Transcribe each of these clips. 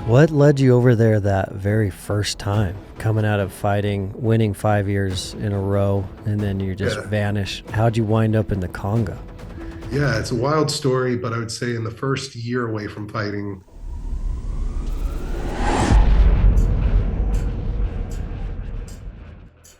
What led you over there that very first time, coming out of fighting, winning 5 years in a row, and then you just vanish? How'd you wind up in the Congo? Yeah, it's a wild story, but I would say in the first year away from fighting.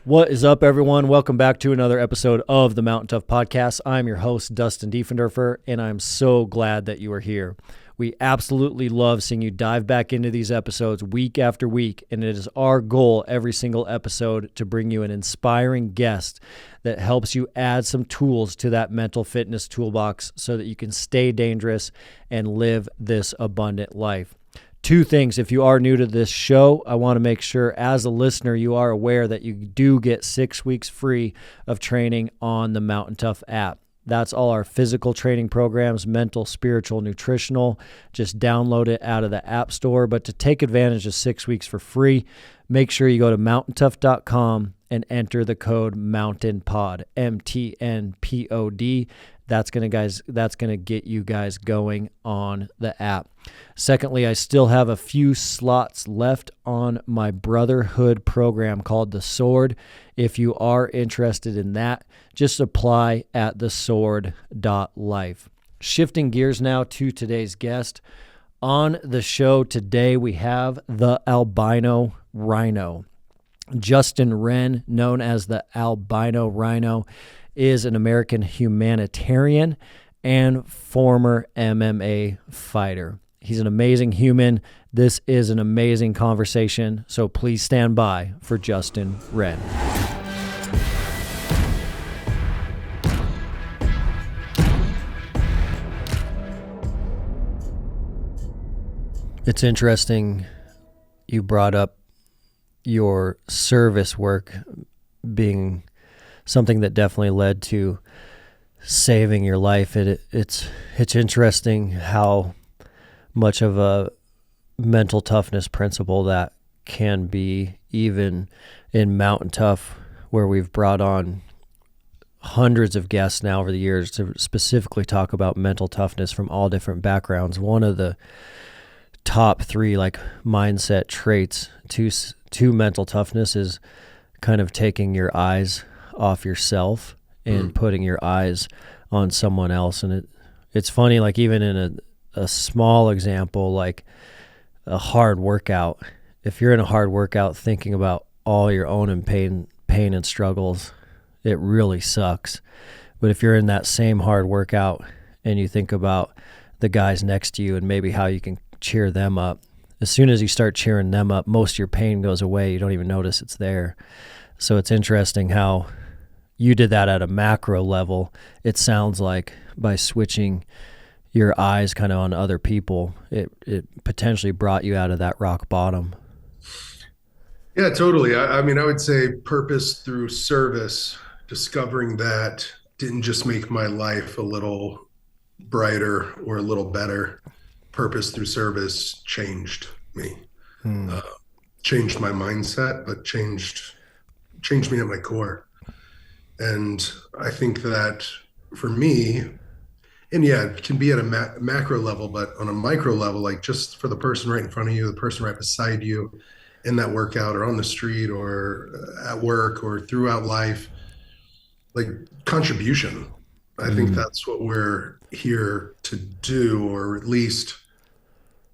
What is up, everyone? Welcome back to another episode of the MTNTOUGH Podcast. I'm your host, Dustin Diefenderfer, and I'm so glad that you are here. We absolutely love seeing you dive back into these episodes week after week, and it is our goal every single episode to bring you an inspiring guest that helps you add some tools to that mental fitness toolbox so that you can stay dangerous and live this abundant life. Two things. If you are new to this show, I want to make sure as a listener you are aware that you do get 6 weeks free of training on the MTNTOUGH app. That's all our physical training programs, mental, spiritual, nutritional. Just download it out of the App Store. But to take advantage of 6 weeks for free, make sure you go to mountaintough.com and enter the code MOUNTAINPOD, MTNPOD. That's gonna get you guys going on the app. Secondly, I still have a few slots left on my Brotherhood program called The Sword. If you are interested in that, just apply at thesword.life. Shifting gears now to today's guest. On the show today, we have the Albino Rhino. Justin Wren, known as the Albino Rhino, is an American humanitarian and former MMA fighter. He's an amazing human. This is an amazing conversation, so please stand by for Justin Wren. It's interesting you brought up your service work being something that definitely led to saving your life. It's interesting how much of a mental toughness principle that can be, even in MTNTOUGH, where we've brought on hundreds of guests now over the years to specifically talk about mental toughness from all different backgrounds. One of the top three mindset traits to mental toughness is kind of taking your eyes off yourself and putting your eyes on someone else. And it's funny, even in a small example, like a hard workout, if you're in a hard workout thinking about all your own pain and struggles, it really sucks. But if you're in that same hard workout and you think about the guys next to you and maybe how you can cheer them up, as soon as you start cheering them up, most of your pain goes away. You don't even notice it's there. So it's interesting how you did that at a macro level. It sounds like by switching your eyes kind of on other people, it potentially brought you out of that rock bottom. Yeah, totally. I mean, I would say purpose through service, discovering that didn't just make my life a little brighter or a little better. Purpose through service changed me, changed my mindset, but changed me at my core. And I think that for me, and yeah, it can be at a macro level, but on a micro level, like just for the person right in front of you, the person right beside you in that workout or on the street or at work or throughout life, like contribution. I think that's what we're here to do, or at least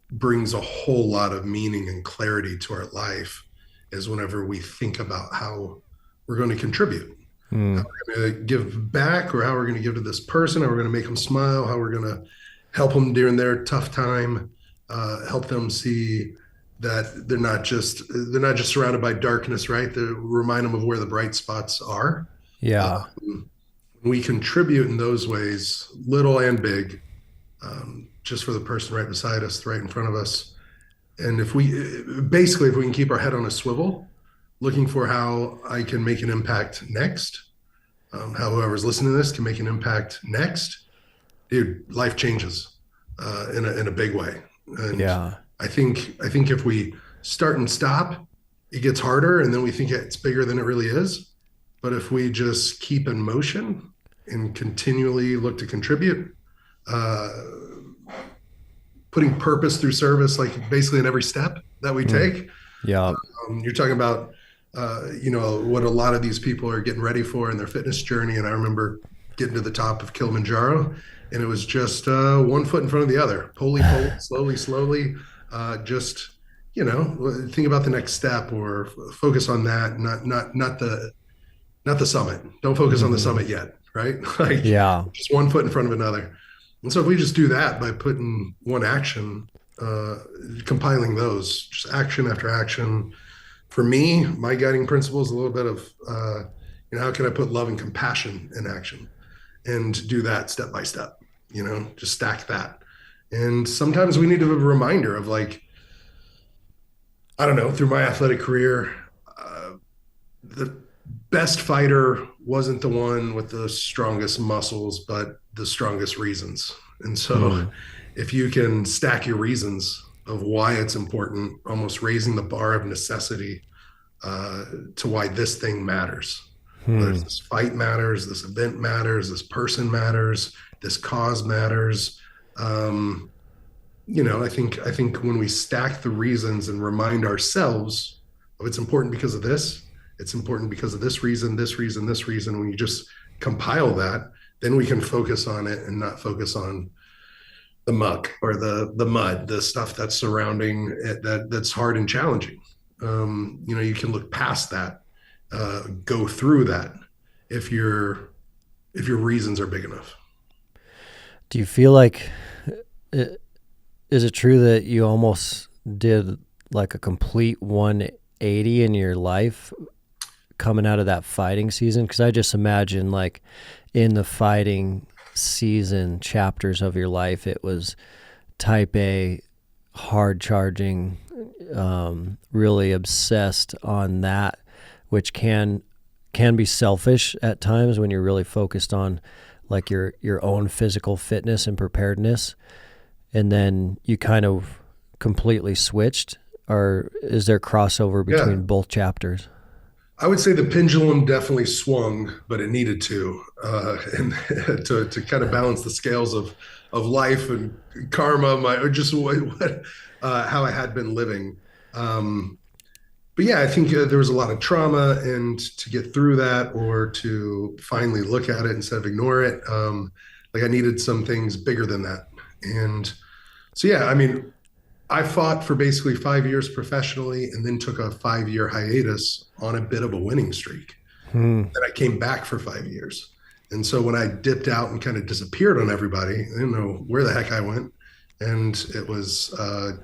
brings a whole lot of meaning and clarity to our life, is whenever we think about how we're going to contribute. How we're going to give back, or how we're going to give to this person, how we're going to make them smile, how we're going to help them during their tough time, help them see that they're not just surrounded by darkness, right? To remind them of where the bright spots are. Yeah. We contribute in those ways, little and big, just for the person right beside us, right in front of us. And if we can keep our head on a swivel, looking for how I can make an impact next, how whoever's listening to this can make an impact next, dude, life changes in a big way. And Yeah. I think if we start and stop, it gets harder, and then we think it's bigger than it really is. But if we just keep in motion and continually look to contribute, putting purpose through service, like basically in every step that we take. Yeah. You're talking about, what a lot of these people are getting ready for in their fitness journey. And I remember getting to the top of Kilimanjaro, and it was just one foot in front of the other, pulley, slowly, slowly. Just think about the next step, or focus on that, not the summit. Don't focus on the summit yet, right? Like Yeah. just one foot in front of another. And so if we just do that by putting one action, uh, compiling those, just action after action. For me, my guiding principle is a little bit of, how can I put love and compassion in action, and do that step by step, just stack that. And sometimes we need a reminder of, like, I don't know, through my athletic career, the best fighter wasn't the one with the strongest muscles, but the strongest reasons. And so if you can stack your reasons of why it's important, almost raising the bar of necessity to why this thing matters, whether this fight matters, this event matters, this person matters, this cause matters. I think when we stack the reasons and remind ourselves, oh, it's important because of this, it's important because of this reason, this reason, this reason. When you just compile that, then we can focus on it and not focus on the muck or the mud, the stuff that's surrounding it, that's hard and challenging. You can look past that, go through that if your reasons are big enough. Do you feel like, is it true that you almost did like a complete 180 in your life coming out of that fighting season? Because I just imagine, like, in the fighting season chapters of your life, it was type A, hard charging, really obsessed on that, which can be selfish at times when you're really focused on, like, your own physical fitness and preparedness, and then you kind of completely switched? Or is there crossover between both chapters? I would say the pendulum definitely swung, but it needed to, and to kind of balance the scales of life and karma, how I had been living. But yeah, I think there was a lot of trauma, and to get through that, or to finally look at it instead of ignore it, like, I needed some things bigger than that. And so, yeah, I mean, I fought for basically 5 years professionally, and then took a 5-year hiatus on a bit of a winning streak. And I came back for 5 years. And so when I dipped out and kind of disappeared on everybody, I didn't know where the heck I went. And it was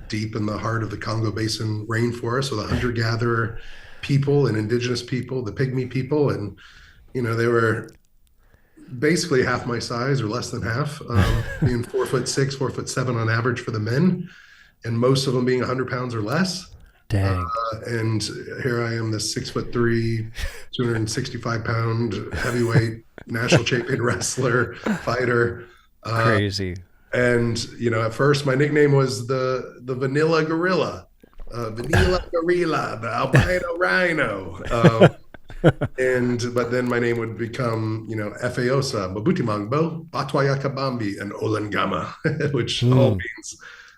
deep in the heart of the Congo Basin rainforest, with a hunter-gatherer people and indigenous people, the Pygmy people. And, they were basically half my size, or less than half, being 4'6", 4'7" on average for the men, and most of them being 100 pounds or less. Dang. And here I am, this 6'3", 265-pound heavyweight national champion wrestler, fighter. Crazy. And at first my nickname was the Vanilla Gorilla, the Albino Rhino. But then my name would become, Efeosa, Mabuti Mangbo, Batwa Yakabambi, and Olengama, which all means,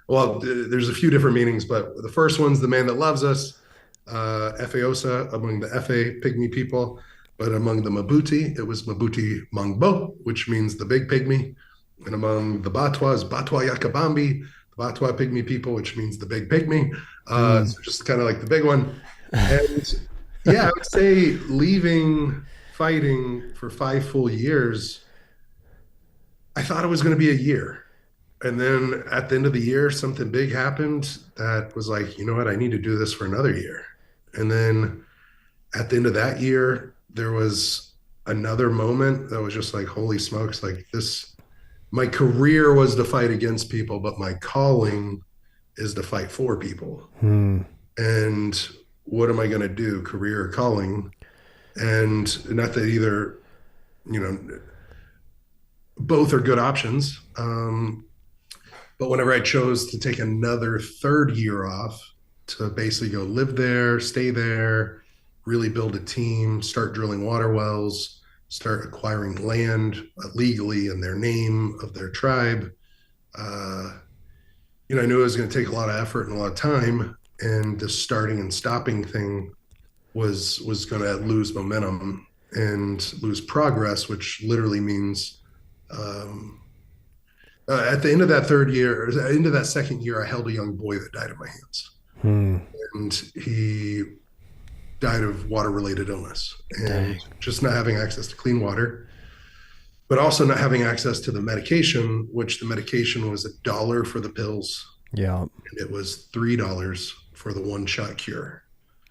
well, there's a few different meanings, but the first one's the man that loves us, Efeosa, among the Efe Pygmy people. But among the Mabuti, it was Mabuti Mangbo, which means the big pygmy. And among the Batwas, Batwa Yakabambi, the Batwa Pygmy people, which means the big pygmy. So just kind of like the big one. And yeah, I would say leaving fighting for 5 full years, I thought it was going to be a year. And then at the end of the year, something big happened that was like, you know what, I need to do this for another year. And then at the end of that year, there was another moment that was just like, holy smokes, like this. My career was to fight against people, but my calling is to fight for people. And what am I going to do, career or calling? And not that either, both are good options. But whenever I chose to take another 3rd year off to basically go live there, stay there, really build a team, start drilling water wells, start acquiring land legally in their name of their tribe, I knew it was going to take a lot of effort and a lot of time, and the starting and stopping thing was going to lose momentum and lose progress, which literally means um, at the end of that third year, or into that second year, I held a young boy that died in my hands, Hmm. and he died of water-related illness, and Dang. just not having access to clean water, but also not having access to the medication, which the medication was $1 for the pills, Yeah. and it was $3 for the one-shot cure.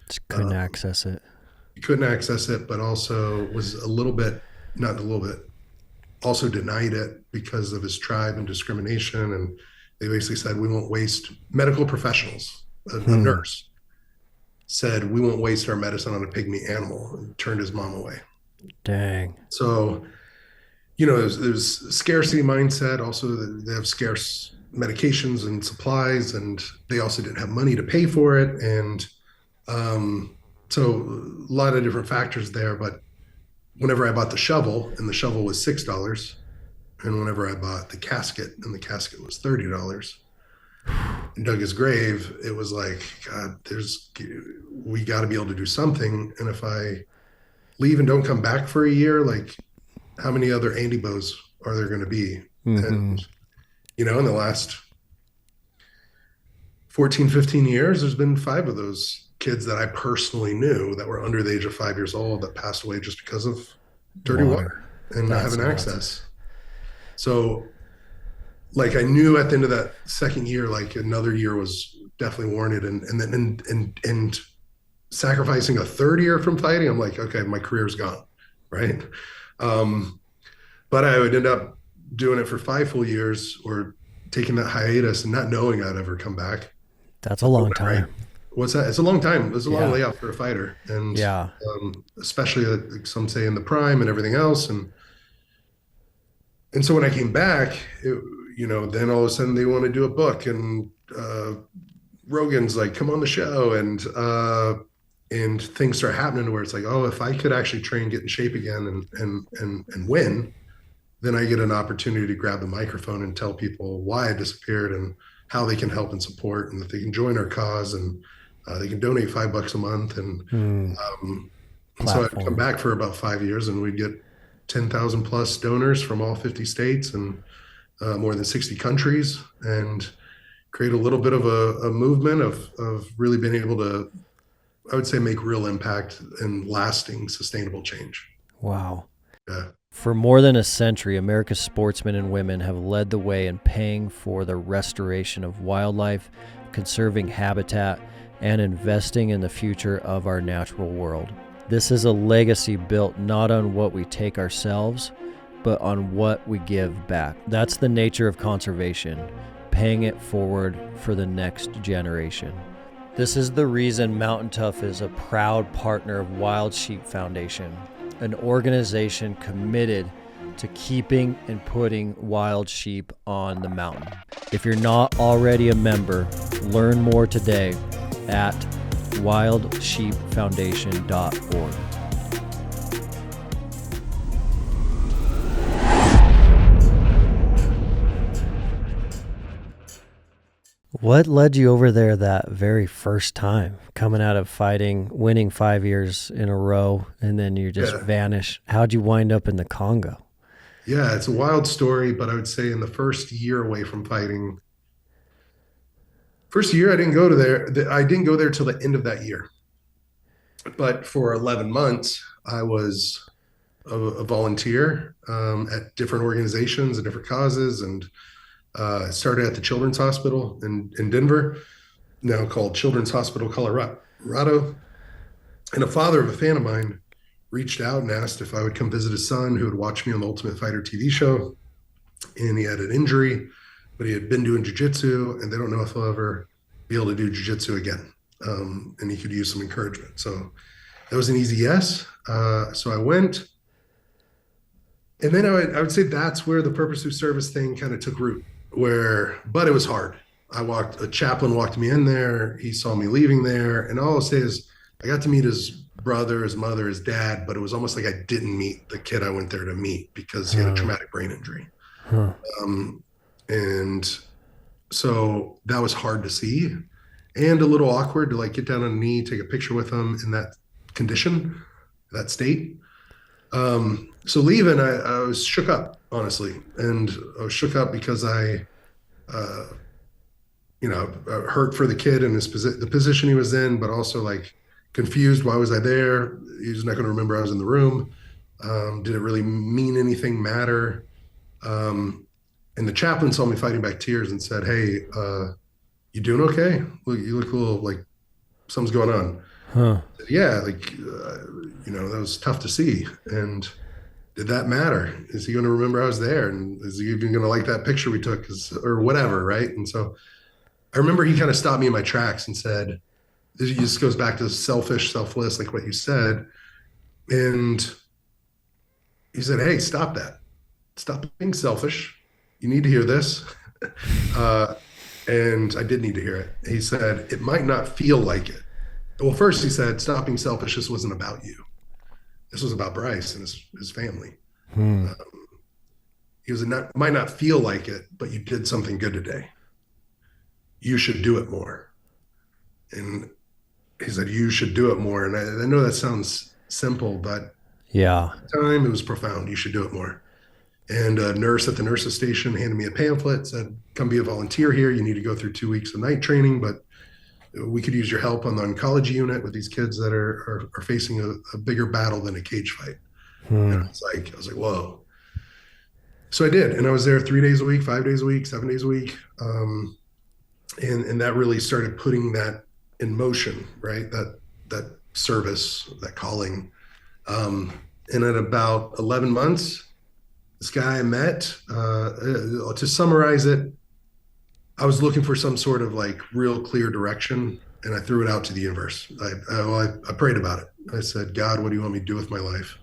Just couldn't access it. He couldn't access it, but also was a little bit, not a little bit, also denied it because of his tribe and discrimination. And they basically said, we won't waste medical professionals. A nurse said, we won't waste our medicine on a pygmy animal, and turned his mom away. Dang. So, there's scarcity mindset. Also, they have scarce medications and supplies, and they also didn't have money to pay for it. And so a lot of different factors there. But whenever I bought the shovel, and the shovel was $6, and whenever I bought the casket, and the casket was $30, and dug his grave, it was like, God, we got to be able to do something. And if I leave and don't come back for a year, like, how many other Andy Bows are there going to be? And, in the last 14, 15 years, there's been 5 of those kids that I personally knew that were under the age of 5 years old that passed away just because of dirty water and not having access. So, like, I knew at the end of that second year, like, another year was definitely warranted. And sacrificing a third year from fighting, I'm like, okay, my career's gone, right? But I would end up doing it for 5 full years, or taking that hiatus and not knowing I'd ever come back. That's a long time. What's that? It's a long time. It's a long layoff for a fighter. And especially some say in the prime and everything else. And so when I came back, then all of a sudden they want to do a book, and Rogan's like, come on the show. And things start happening where it's like, oh, if I could actually train, get in shape again and win, then I get an opportunity to grab the microphone and tell people why I disappeared and how they can help and support, and that they can join our cause, and they can donate $5 a month. And so I'd come back for about 5 years, and we'd get 10,000 plus donors from all 50 states and more than 60 countries, and create a little bit of a movement of really being able to, I would say, make real impact and lasting, sustainable change. Wow. Yeah. For more than a century, America's sportsmen and women have led the way in paying for the restoration of wildlife, conserving habitat, and investing in the future of our natural world. This is a legacy built not on what we take ourselves, but on what we give back. That's the nature of conservation, paying it forward for the next generation. This is the reason Mountain Tough is a proud partner of Wild Sheep Foundation, an organization committed to keeping and putting wild sheep on the mountain. If you're not already a member, learn more today at wildsheepfoundation.org. What led you over there that very first time, coming out of fighting, winning 5 years in a row, and then you just vanish? How'd you wind up in the Congo? Yeah, it's a wild story, but I would say in the first year away from fighting, first year I didn't go to there. I didn't go there till the end of that year. But for 11 months, I was a volunteer at different organizations and different causes, and started at the Children's Hospital in Denver, now called Children's Hospital Colorado. And a father of a fan of mine reached out and asked if I would come visit his son, who had watched me on the Ultimate Fighter TV show. And he had an injury, but he had been doing jiu-jitsu, and they don't know if he'll ever be able to do jiu-jitsu again. And he could use some encouragement. So that was an easy yes. So I went. And then I would say that's where the purpose through service thing kind of took root. But it was hard. A chaplain walked me in there. He saw me leaving there. And all I'll say is I got to meet his brother, his mother, his dad, but it was almost like I didn't meet the kid I went there to meet because he had a traumatic brain injury. And So that was hard to see and a little awkward to like get down on a knee, take a picture with him in that condition, that state. So leaving, I was shook up, honestly. And I was shook up because uh, hurt for the kid and the position he was in, but also like confused. Why was I there? He's not going to remember I was in the room. Did it really mean anything matter? And the chaplain saw me fighting back tears and said, "Hey, you doing okay? Look, you look a little like something's going on." Huh. I said, yeah, like that was tough to see. And did that matter? Is he going to remember I was there? And is he even going to like that picture we took, or whatever, right? And so I remember he kind of stopped me in my tracks and said, "This just goes back to selfish, selfless, like what you said." And he said, "Hey, stop that. Stop being selfish. You need to hear this." uh, and I did need to hear it. He said, "It might not feel like it." Well, first he said, "Stop being selfish. This wasn't about you. This was about Bryce and his family." Hmm. He was, "It might not feel like it, but you did something good today. You should do it more." And he said, "You should do it more." And I know that sounds simple, but Yeah. at the time it was profound. You should do it more. And a nurse at the nurse's station handed me a pamphlet, said, "Come be a volunteer here. You need to go through 2 weeks of night training, but we could use your help on the oncology unit with these kids that are facing a bigger battle than a cage fight." And Hmm. I was like, whoa. So I did, and I was there 3 days a week, 5 days a week, 7 days a week, and that really started putting that in motion, right? That service, that calling. And at about 11 months, this guy I met, to summarize it, I was looking for some sort of like real clear direction, and I threw it out to the universe. I prayed about it. I said, "God, what do you want me to do with my life?"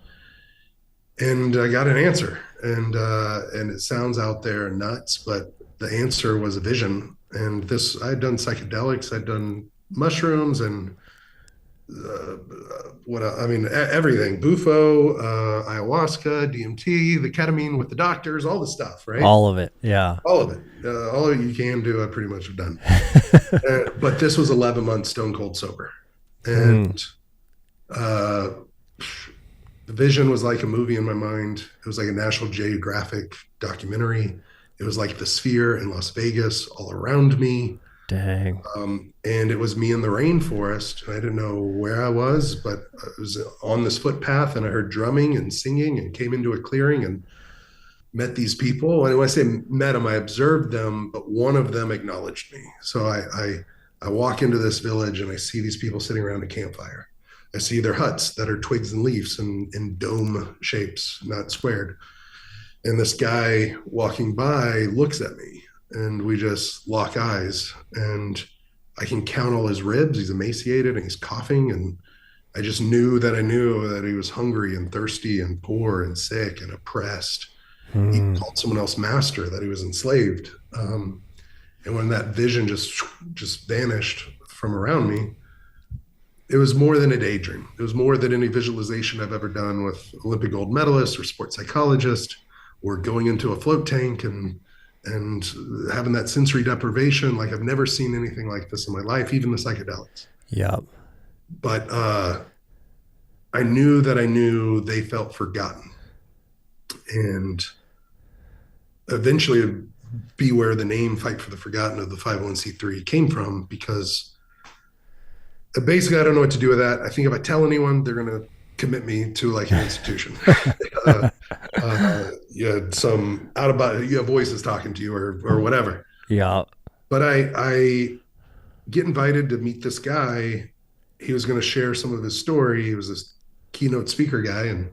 And I got an answer. And it sounds out there nuts, but the answer was a vision. And this, I'd done psychedelics, I'd done mushrooms, and everything: bufo, ayahuasca, DMT, the ketamine with the doctors, all the stuff, right? All of it. Yeah. All of it. All of you can do, I pretty much have done. But this was 11 months stone cold sober. Hmm. And uh, the vision was like a movie in my mind. It was like a National Geographic documentary. It was like the Sphere in Las Vegas all around me. Dang. And it was me in the rainforest. I didn't know where I was, but I was on this footpath and I heard drumming and singing and came into a clearing and met these people. And when I say met them, I observed them, but one of them acknowledged me. So I walk into this village and I see these people sitting around a campfire. I see their huts that are twigs and leaves and in dome shapes, not squared. And this guy walking by looks at me and we just lock eyes. And I can count all his ribs. He's emaciated and he's coughing. And I just knew that I knew that he was hungry and thirsty and poor and sick and oppressed. He Hmm. called someone else master, that he was enslaved. And when that vision just vanished from around me, it was more than a daydream. It was more than any visualization I've ever done with Olympic gold medalist or sports psychologist, or going into a float tank and having that sensory deprivation. Like, I've never seen anything like this in my life, even the psychedelics. Yep. But I knew that I knew they felt forgotten. And eventually it'd be where the name Fight for the Forgotten of the 501c3 came from, because basically I don't know what to do with that. I think if I tell anyone, they're going to commit me to like an institution. You had some out about, you have voices talking to you or whatever. Yeah. But I get invited to meet this guy. He was going to share some of his story. He was this keynote speaker guy. And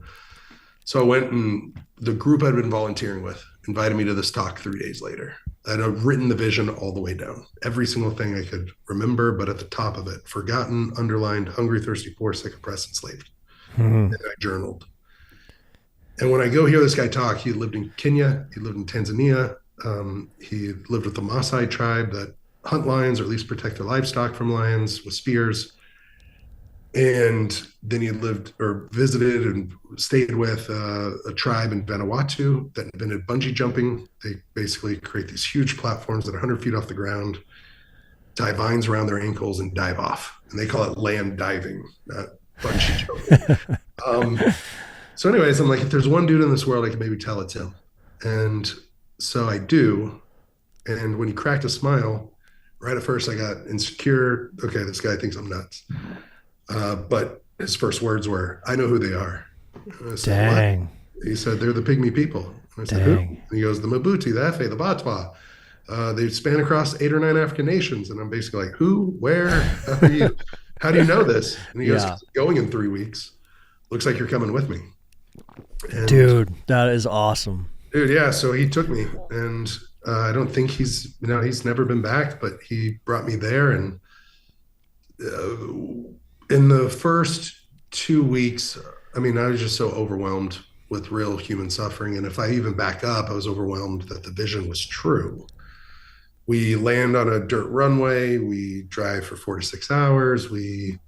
so I went, and the group I'd been volunteering with invited me to this talk 3 days later. I'd written the vision all the way down, every single thing I could remember, but at the top of it: forgotten, underlined, hungry, thirsty, poor, sick, oppressed, enslaved. Hmm. And I journaled. And when I go hear this guy talk, he lived in Kenya, he lived in Tanzania, he lived with the Maasai tribe that hunt lions, or at least protect their livestock from lions with spears. And then he lived or visited and stayed with a tribe in Vanuatu that invented bungee jumping. They basically create these huge platforms that are 100 feet off the ground, tie vines around their ankles, and dive off. And they call it land diving, not bungee jumping. So, anyways, I'm like, if there's one dude in this world, I can maybe tell it's him. And so I do. And when he cracked a smile, right at first I got insecure. Okay, this guy thinks I'm nuts. But his first words were, "I know who they are." And I said, Dang. "What?" He said, "They're the Pygmy People." And I said, "Who?" And he goes, "The Mabuti, the Efe, the Batwa. They span across 8 or 9 African nations." And I'm basically like, "Who? Where? How do you know this?" And he goes, Yeah. "Going in 3 weeks. Looks like you're coming with me." And Dude, that is awesome. dude, yeah. So he took me, and I don't think he's never been back, but he brought me there. And in the first 2 weeks, I mean, I was just so overwhelmed with real human suffering. And if I even back up, I was overwhelmed that the vision was true. We land on a dirt runway, we drive for 4 to 6 hours, we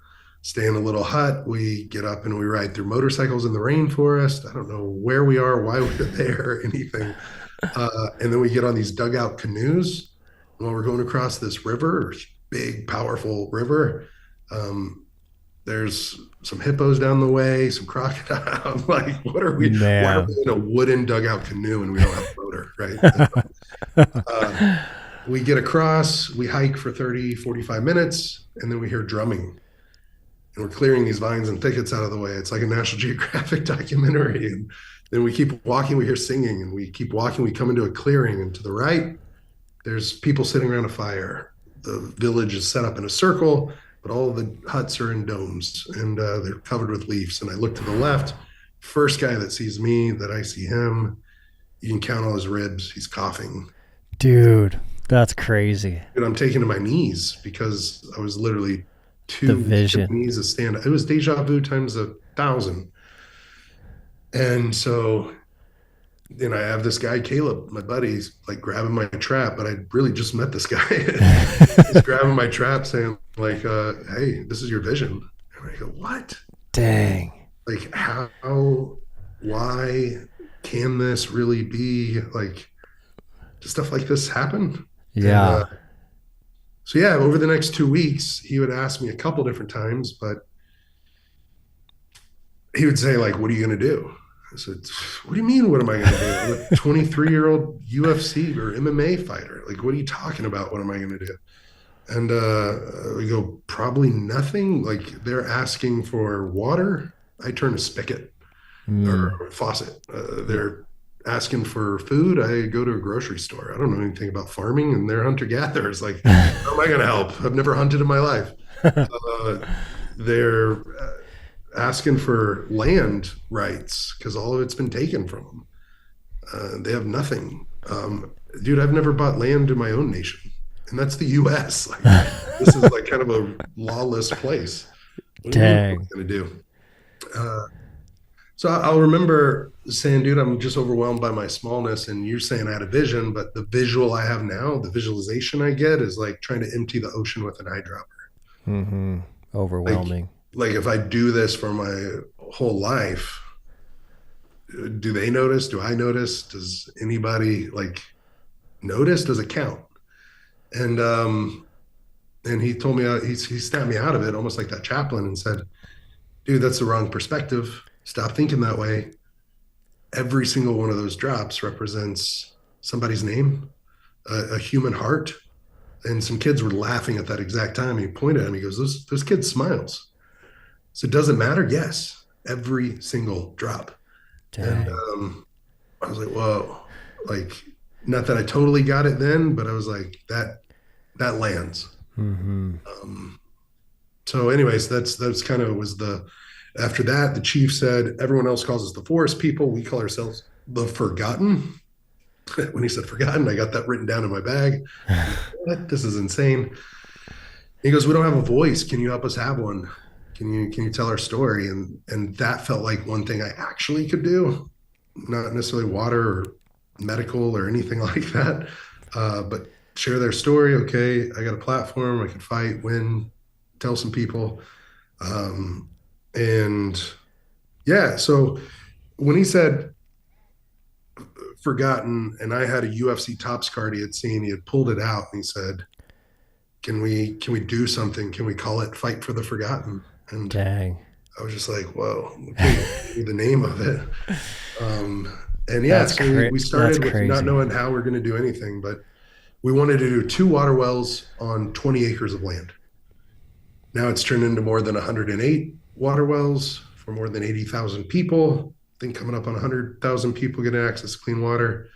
stay in a little hut, we get up and we ride through motorcycles in the rainforest. I don't know where we are, why we're there, anything. And then we get on these dugout canoes while we're going across this river, big, powerful river. There's some hippos down the way, some crocodiles. I'm like, what are we? Why are Man. we in a wooden dugout canoe and we don't have a motor, right? We get across, we hike for 30, 45 minutes, and then we hear drumming. And we're clearing these vines and thickets out of the way. It's like a National Geographic documentary. And then we keep walking, we hear singing, and we keep walking, we come into a clearing, and to the right, there's people sitting around a fire. The village is set up in a circle, but all of the huts are in domes, and they're covered with leaves. And I look to the left, first guy that sees me, that I see him, you can count all his ribs. He's coughing. Dude, that's crazy. And I'm taking to my knees because I was literally The too vision. knees to stand. It was deja vu times 1,000. And so then I have this guy, Caleb, my buddy's like grabbing my trap, but I really just met this guy. He's grabbing my trap saying like, "Hey, this is your vision." And I go, "What? Dang. Like how, why can this really be like, does stuff like this happen?" Yeah. And, so yeah, over the next 2 weeks, he would ask me a couple different times, but he would say like, "What are you going to do?" I said, "What do you mean? What am I going to do? I'm a 23-year-old UFC or MMA fighter. Like, what are you talking about? What am I going to do?" And we go, "Probably nothing. Like, they're asking for water. I turn a spigot or a faucet. They're asking for food. I go to a grocery store. I don't know anything about farming, and they're hunter gatherers. Like, how am I going to help? I've never hunted in my life. They're asking for land rights because all of it's been taken from them. They have nothing. Dude, I've never bought land in my own nation, and that's the U.S. Like, this is like kind of a lawless place. What do you mean, what am Dang. I going to do?" So I'll remember saying, "Dude, I'm just overwhelmed by my smallness." And you're saying I had a vision, but the visual I have now, the visualization I get is like trying to empty the ocean with an eyedropper. Mm-hmm. Like, Overwhelming. like if I do this for my whole life, do they notice? Do I notice? Does anybody like notice? Does it count? And he told me he snapped me out of it, almost like that chaplain, and said, "Dude, that's the wrong perspective. Stop thinking that way. Every single one of those drops represents somebody's name, a human heart." And some kids were laughing at that exact time. He pointed at him. He goes, "Those kids' smiles. So does it matter? Yes, every single drop." And Dang. I was like, "Whoa!" Like, not that I totally got it then, but I was like, that lands. Mm-hmm. So, anyways, that's kind of was the. After that, the chief said, "Everyone else calls us the forest people. We call ourselves the forgotten." When he said forgotten, I got that written down in my bag. What? This is insane. He goes, "We don't have a voice. Can you help us have one? Can you tell our story?" And that felt like one thing I actually could do, not necessarily water or medical or anything like that, but share their story. Okay, I got a platform. I can fight, win, tell some people. And yeah, so when he said forgotten, and I had a UFC Tops card he had seen, he had pulled it out and he said, can we do something? Can we call it Fight for the Forgotten? And Dang. I was just like, whoa, okay, the name of it. And yeah, so we started with not knowing how we're going to do anything, but we wanted to do 2 water wells on 20 acres of land. Now it's turned into more than 108 water wells for more than 80,000 people. I think coming up on 100,000 people getting access to clean water.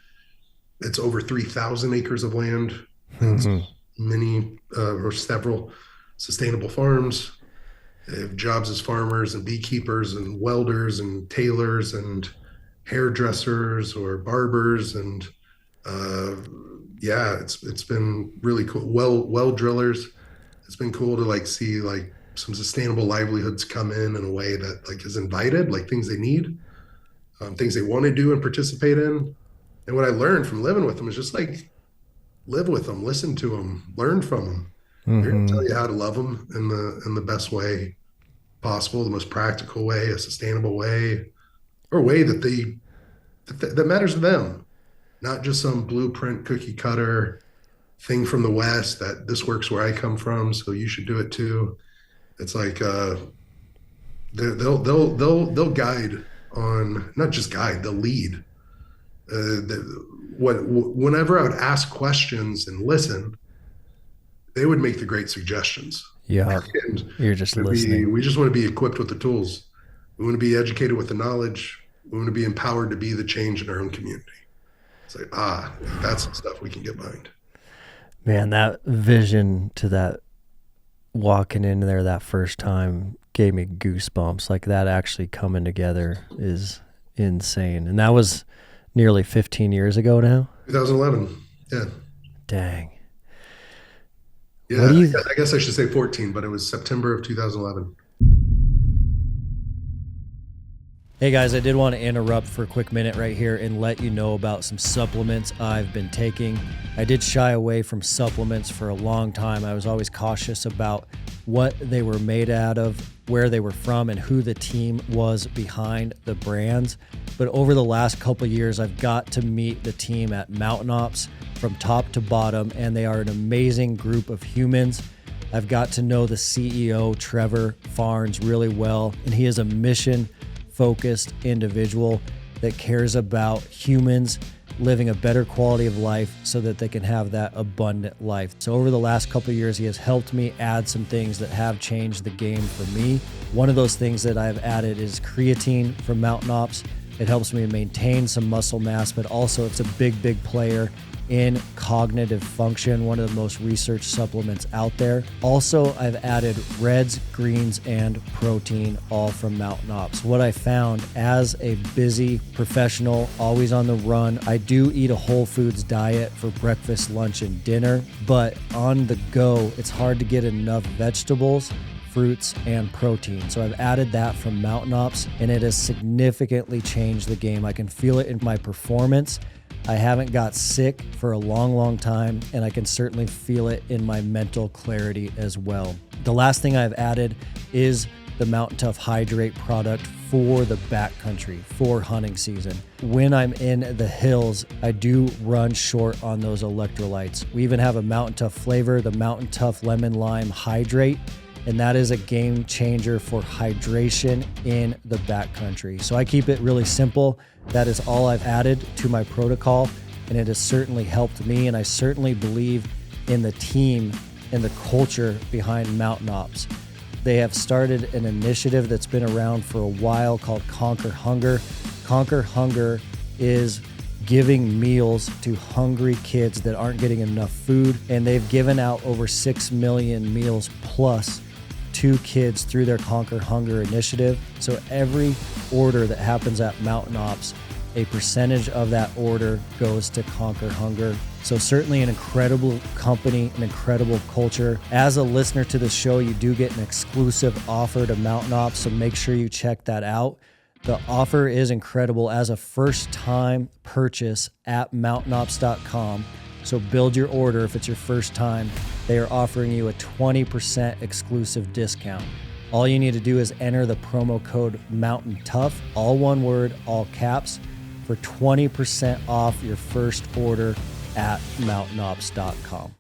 It's over 3,000 acres of land. Mm-hmm. Many or several sustainable farms. They have jobs as farmers and beekeepers and welders and tailors and hairdressers or barbers, and yeah, it's been really cool. Well drillers. It's been cool to like see like some sustainable livelihoods come in a way that like is invited, like things they need, things they want to do and participate in. And what I learned from living with them is just like live with them, listen to them, learn from them. They're going to tell you how to love them in the best way possible, the most practical way, a sustainable way, or a way that matters to them, not just some blueprint cookie cutter thing from the West that this works where I come from, so you should do it too. It's like they'll guide on, not just guide, they'll lead. Whenever I would ask questions and listen, they would make the great suggestions. Yeah, and you're just listening. We just want to be equipped with the tools. We want to be educated with the knowledge. We want to be empowered to be the change in our own community. It's like, that's the stuff we can get behind. Man, that vision to that, walking in there that first time gave me goosebumps. Like that actually coming together is insane. And that was nearly 15 years ago now? 2011, yeah. Dang. Yeah, I guess I should say 14, but it was September of 2011. Hey guys, I did want to interrupt for a quick minute right here and let you know about some supplements I've been taking. I did shy away from supplements for a long time. I was always cautious about what they were made out of, where they were from, and who the team was behind the brands. But over the last couple of years, I've got to meet the team at Mountain Ops from top to bottom, and they are an amazing group of humans. I've got to know the CEO, Trevor Farnes, really well, and he is a mission-focused individual that cares about humans living a better quality of life so that they can have that abundant life. So over the last couple of years, he has helped me add some things that have changed the game for me. One of those things that I've added is creatine from Mountain Ops. It helps me maintain some muscle mass, but also it's a big player in cognitive function, one of the most researched supplements out there. Also, I've added reds, greens, and protein, all from Mountain Ops. What I found as a busy professional, always on the run, I do eat a whole foods diet for breakfast, lunch, and dinner, but on the go, it's hard to get enough vegetables, fruits, and protein. So I've added that from Mountain Ops, and it has significantly changed the game. I can feel it in my performance. I haven't got sick for a long time, and I can certainly feel it in my mental clarity as well. The last thing I've added is the Mountain Tough Hydrate product for the backcountry, for hunting season. When I'm in the hills, I do run short on those electrolytes. We even have a Mountain Tough flavor, the Mountain Tough Lemon Lime Hydrate, and that is a game changer for hydration in the backcountry. So I keep it really simple. That is all I've added to my protocol, and it has certainly helped me, and I certainly believe in the team and the culture behind Mountain Ops. They have started an initiative that's been around for a while called Conquer Hunger. Conquer Hunger is giving meals to hungry kids that aren't getting enough food, and they've given out over 6 million meals plus to kids through their Conquer Hunger initiative. So every order that happens at Mountain Ops, a percentage of that order goes to Conquer Hunger. So certainly an incredible company, an incredible culture. As a listener to the show, you do get an exclusive offer to Mountain Ops, so make sure you check that out. The offer is incredible as a first-time purchase at mountainops.com. So build your order if it's your first time. They are offering you a 20% exclusive discount. All you need to do is enter the promo code MountainTough, all one word, all caps, for 20% off your first order at mountainops.com.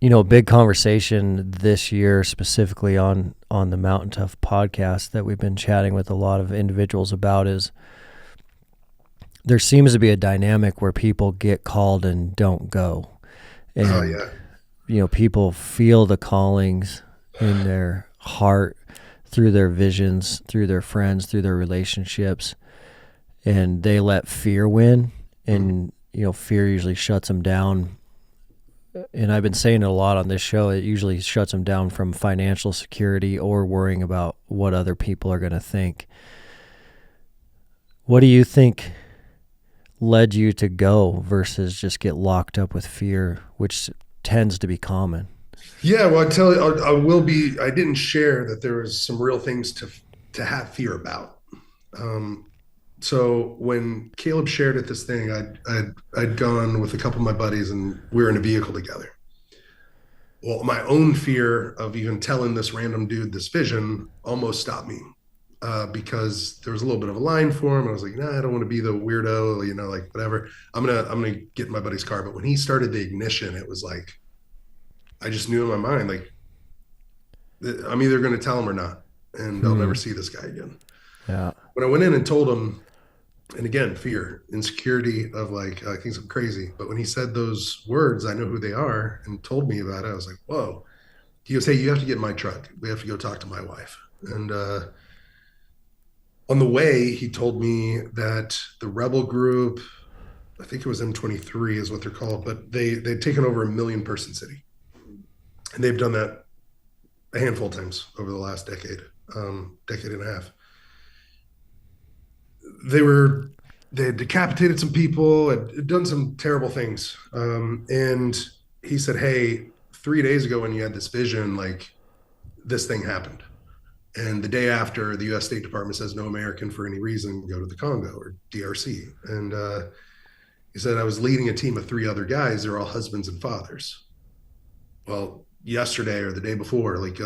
You know, a big conversation this year, specifically on the Mountain Tough podcast that we've been chatting with a lot of individuals about, is there seems to be a dynamic where people get called and don't go. And, you know, people feel the callings in their heart through their visions, through their friends, through their relationships, and they let fear win. And, you know, fear usually shuts them down. And I've been saying it a lot on this show. It usually shuts them down from financial security or worrying about what other people are going to think. What do you think led you to go versus just get locked up with fear, which tends to be common? Yeah, well, I didn't share that there was some real things to have fear about. So when Caleb shared at this thing, I'd gone with a couple of my buddies and we were in a vehicle together. Well, my own fear of even telling this random dude this vision almost stopped me because there was a little bit of a line for him. I was like, nah, I don't want to be the weirdo, you know, like whatever. I'm gonna get in my buddy's car. But when he started the ignition, it was like, I just knew in my mind, like, I'm either going to tell him or not, and I'll never see this guy again. Yeah. When I went in and told him, and again, fear, insecurity of like, I think I'm crazy. But when he said those words, I know who they are, and told me about it, I was like, whoa. He goes, hey, you have to get in my truck. We have to go talk to my wife. And on the way, he told me that the rebel group, I think it was M23 is what they're called, but they'd taken over a 1 million person city. And they've done that a handful of times over the last decade and a half. They had decapitated some people, had done some terrible things. And he said, hey, 3 days ago when you had this vision, like this thing happened. And the day after, the U.S. State Department says no American for any reason go to the Congo or DRC. And he said, I was leading a team of 3 other guys. They're all husbands and fathers. Well, yesterday or the day before, like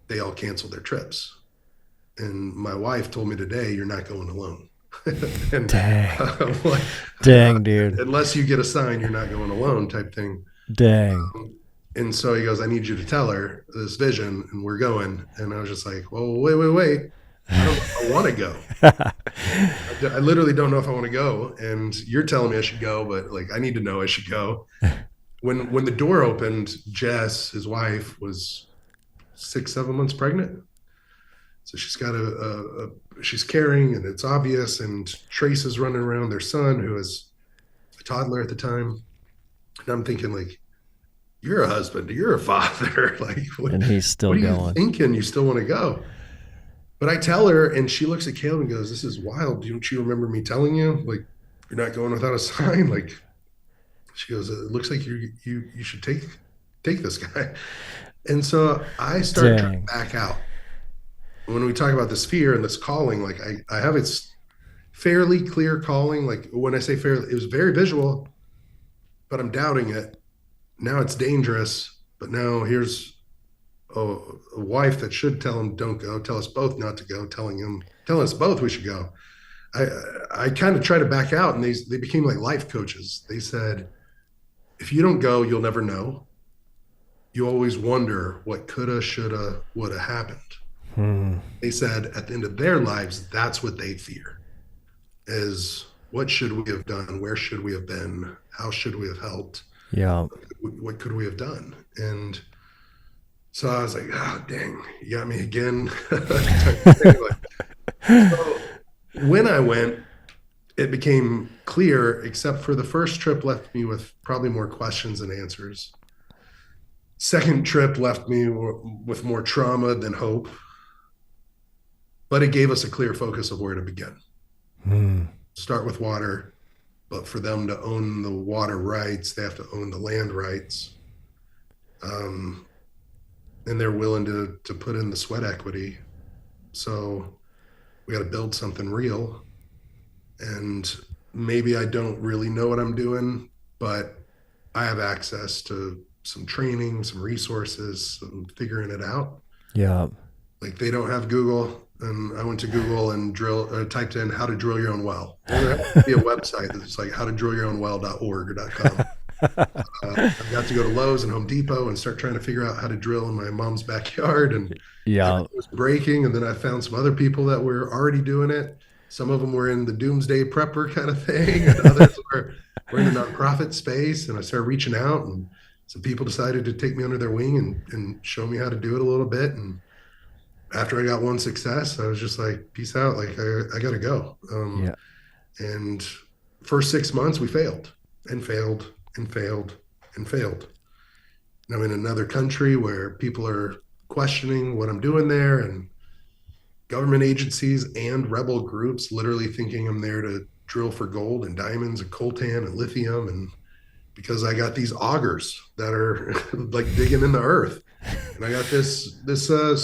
they all canceled their trips. And my wife told me today, you're not going alone. And, Dang. like, Dang, dude. Unless you get a sign, you're not going alone type thing. Dang. And so he goes, I need you to tell her this vision and we're going. And I was just like, well, wait. I don't know if I want to go. I literally don't know if I want to go. And you're telling me I should go, but like, I need to know I should go. When the door opened, Jess, his wife, was 6-7 months pregnant. So she's got she's carrying, and it's obvious. And Trace is running around, their son, who is a toddler at the time. And I'm thinking, like, you're a husband, you're a father. Like, and he's still what are going. You thinking? You still want to go? But I tell her, and she looks at Caleb and goes, "This is wild. Don't you remember me telling you? Like, you're not going without a sign." Like, she goes, "It looks like you should take this guy." And so I start to back out. When we talk about this fear and this calling, like I have its fairly clear calling. Like when I say fairly, it was very visual, but I'm doubting it. Now it's dangerous, but now here's a wife that should tell him don't go, tell us both not to go, telling us both we should go. I kind of try to back out, and they became like life coaches. They said, if you don't go, you'll never know. You always wonder what coulda, shoulda, woulda happened. They said at the end of their lives, that's what they fear, is what should we have done? Where should we have been? How should we have helped? Yeah. What could we have done? And so I was like, oh, dang, you got me again. So when I went, it became clear, except for the first trip left me with probably more questions than answers. Second trip left me with more trauma than hope. But it gave us a clear focus of where to begin. Start with water, but for them to own the water rights, they have to own the land rights. And they're willing to put in the sweat equity. So we got to build something real. And maybe I don't really know what I'm doing, but I have access to some training, some resources, some figuring it out. Yeah. Like they don't have Google, and I went to Google and typed in how to drill your own well. Well, there has to be a website that's like how to drill your own well.org or .com. I got to go to Lowe's and Home Depot and start trying to figure out how to drill in my mom's backyard, and Yeah. everything was breaking. And then I found some other people that were already doing it. Some of them were in the doomsday prepper kind of thing, and others were in the nonprofit space. And I started reaching out, and some people decided to take me under their wing and show me how to do it a little bit. And after I got one success, I was just like, peace out. Like I got to go. Yeah. And first 6 months we failed and failed and failed and failed. And I'm in another country where people are questioning what I'm doing there, and government agencies and rebel groups literally thinking I'm there to drill for gold and diamonds and coltan and lithium. And because I got these augers that are like digging in the earth, and I got this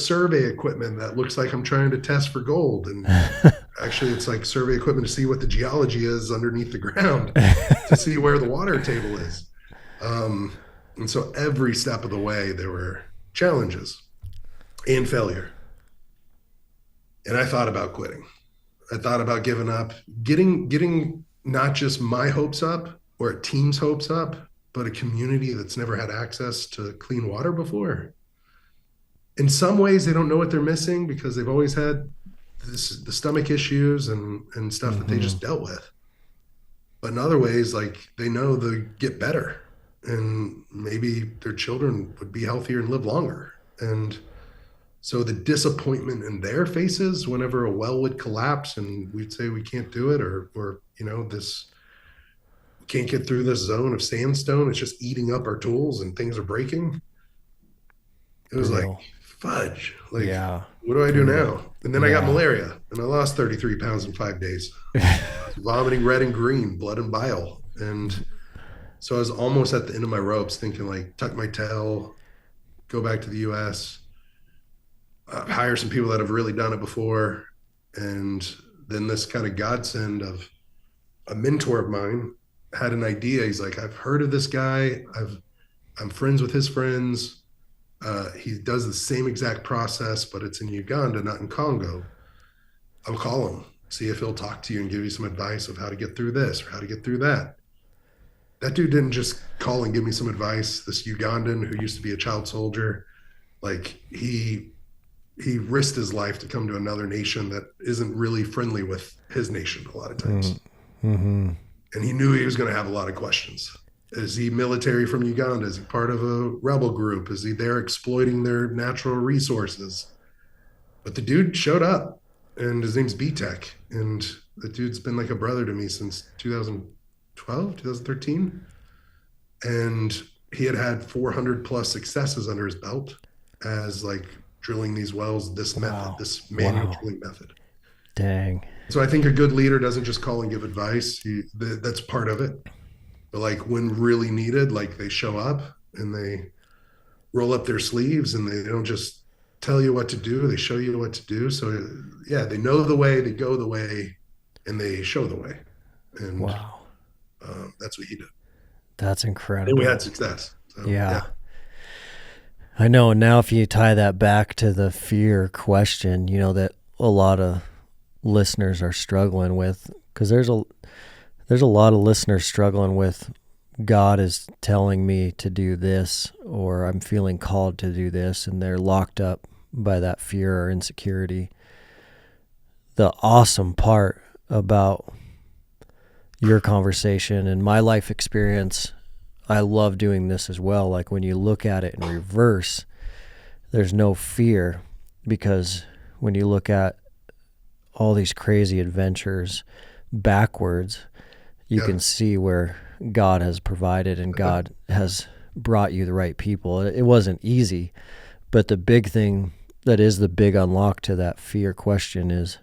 survey equipment that looks like I'm trying to test for gold, and actually it's like survey equipment to see what the geology is underneath the ground, to see where the water table is. And so every step of the way there were challenges and failure. And I thought about quitting. I thought about giving up, getting not just my hopes up or a team's hopes up, but a community that's never had access to clean water before. In some ways, they don't know what they're missing because they've always had the stomach issues and stuff that they just dealt with. But in other ways, like they know they get better, and maybe their children would be healthier and live longer. And so the disappointment in their faces whenever a well would collapse and we'd say we can't do it, or this can't get through this zone of sandstone, it's just eating up our tools and things are breaking. It was like, fudge. Like, what do I do now? And then I got malaria and I lost 33 pounds in 5 days. I was vomiting red and green, blood and bile. And so I was almost at the end of my ropes thinking like, tuck my tail, go back to the US, hire some people that have really done it before. And then this kind of godsend of a mentor of mine had an idea. He's like, I've heard of this guy. I'm friends with his friends. He does the same exact process, but it's in Uganda, not in Congo. I'll call him, see if he'll talk to you and give you some advice of how to get through this or how to get through that. That dude didn't just call and give me some advice. This Ugandan who used to be a child soldier, like he risked his life to come to another nation that isn't really friendly with his nation a lot of times. Mm-hmm. And he knew he was going to have a lot of questions. Is he military from Uganda? Is he part of a rebel group? Is he there exploiting their natural resources? But the dude showed up, and his name's B-Tech. And the dude's been like a brother to me since 2012, 2013. And he had 400 plus successes under his belt as like drilling these wells, this method, this manual drilling method. Dang. So I think a good leader doesn't just call and give advice. That's part of it. But like when really needed, like they show up and they roll up their sleeves and they don't just tell you what to do. They show you what to do. So yeah, they know the way, they go the way, and they show the way. And that's what he did. That's incredible. And we had success. So, yeah. I know. And now if you tie that back to the fear question, you know, that a lot of listeners are struggling with, because there's a lot of listeners struggling with, God is telling me to do this, or I'm feeling called to do this, and they're locked up by that fear or insecurity. The awesome part about your conversation and my life experience, I love doing this as well. Like when you look at it in reverse, there's no fear, because when you look at all these crazy adventures backwards, you can see where God has provided and God has brought you the right people. It wasn't easy, but the big thing that is the big unlock to that fear question is,